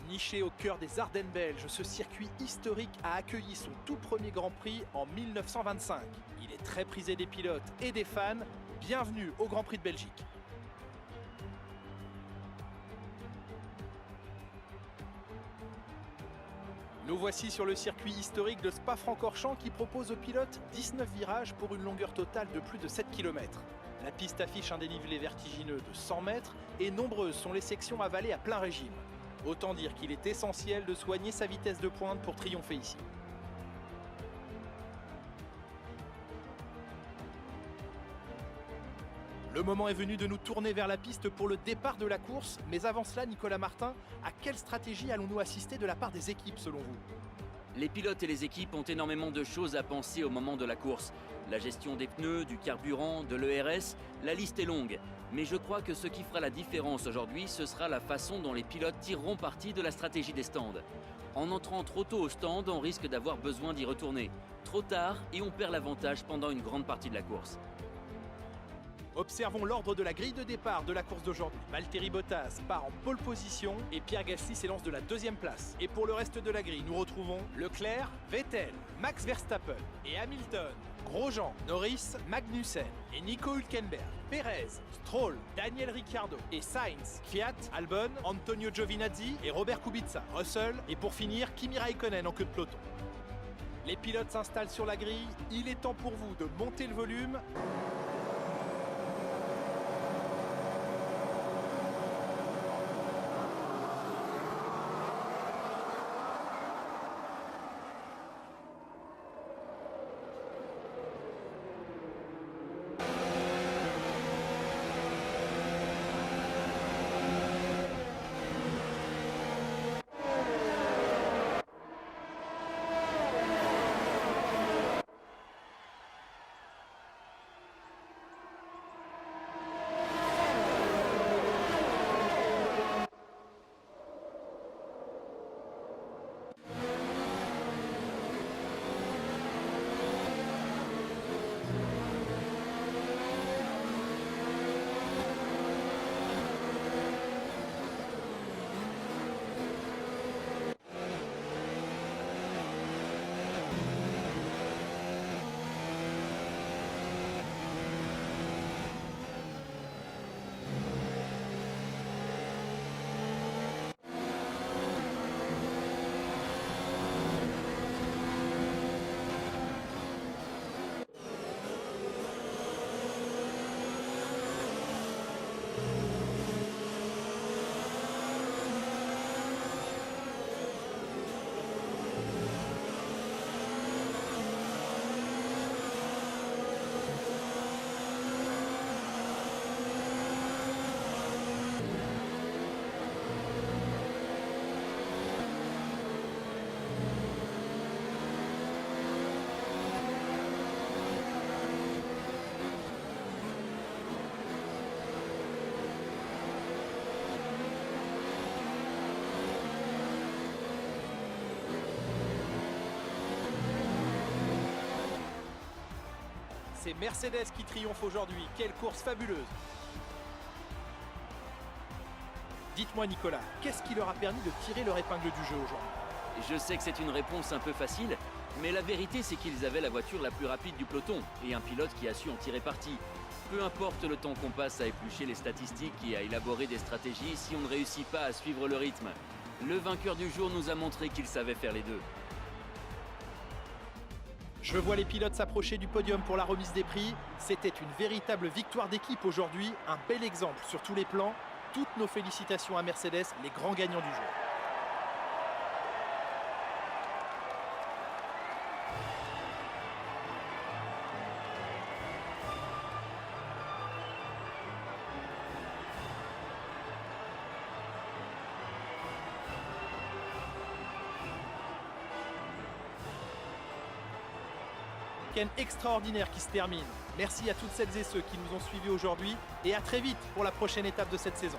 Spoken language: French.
Niché au cœur des Ardennes belges, ce circuit historique a accueilli son tout premier Grand Prix en 1925. Il est très prisé des pilotes et des fans. Bienvenue au Grand Prix de Belgique. Nous voici sur le circuit historique de Spa-Francorchamps qui propose aux pilotes 19 virages pour une longueur totale de plus de 7 km. La piste affiche un dénivelé vertigineux de 100 mètres et nombreuses sont les sections avalées à plein régime. Autant dire qu'il est essentiel de soigner sa vitesse de pointe pour triompher ici. Le moment est venu de nous tourner vers la piste pour le départ de la course. Mais avant cela, Nicolas Martin, à quelle stratégie allons-nous assister de la part des équipes selon vous ? Les pilotes et les équipes ont énormément de choses à penser au moment de la course. La gestion des pneus, du carburant, de l'ERS, la liste est longue. Mais je crois que ce qui fera la différence aujourd'hui, ce sera la façon dont les pilotes tireront parti de la stratégie des stands. En entrant trop tôt au stand, on risque d'avoir besoin d'y retourner. Trop tard et on perd l'avantage pendant une grande partie de la course. Observons l'ordre de la grille de départ de la course d'aujourd'hui. Valtteri Bottas part en pole position et Pierre Gasly s'élance de la deuxième place. Et pour le reste de la grille, nous retrouvons Leclerc, Vettel, Max Verstappen et Hamilton, Grosjean, Norris, Magnussen et Nico Hülkenberg, Perez, Stroll, Daniel Ricciardo et Sainz, Fiat, Albon, Antonio Giovinazzi et Robert Kubica, Russell et pour finir Kimi Räikkönen en queue de peloton. Les pilotes s'installent sur la grille, il est temps pour vous de monter le volume. C'est Mercedes qui triomphe aujourd'hui. Quelle course fabuleuse! Dites-moi Nicolas, qu'est-ce qui leur a permis de tirer leur épingle du jeu aujourd'hui? Je sais que c'est une réponse un peu facile, mais la vérité c'est qu'ils avaient la voiture la plus rapide du peloton et un pilote qui a su en tirer parti. Peu importe le temps qu'on passe à éplucher les statistiques et à élaborer des stratégies si on ne réussit pas à suivre le rythme. Le vainqueur du jour nous a montré qu'il savait faire les deux. Je vois les pilotes s'approcher du podium pour la remise des prix. C'était une véritable victoire d'équipe aujourd'hui, un bel exemple sur tous les plans. Toutes nos félicitations à Mercedes, les grands gagnants du jour. Extraordinaire qui se termine. Merci à toutes celles et ceux qui nous ont suivis aujourd'hui et à très vite pour la prochaine étape de cette saison.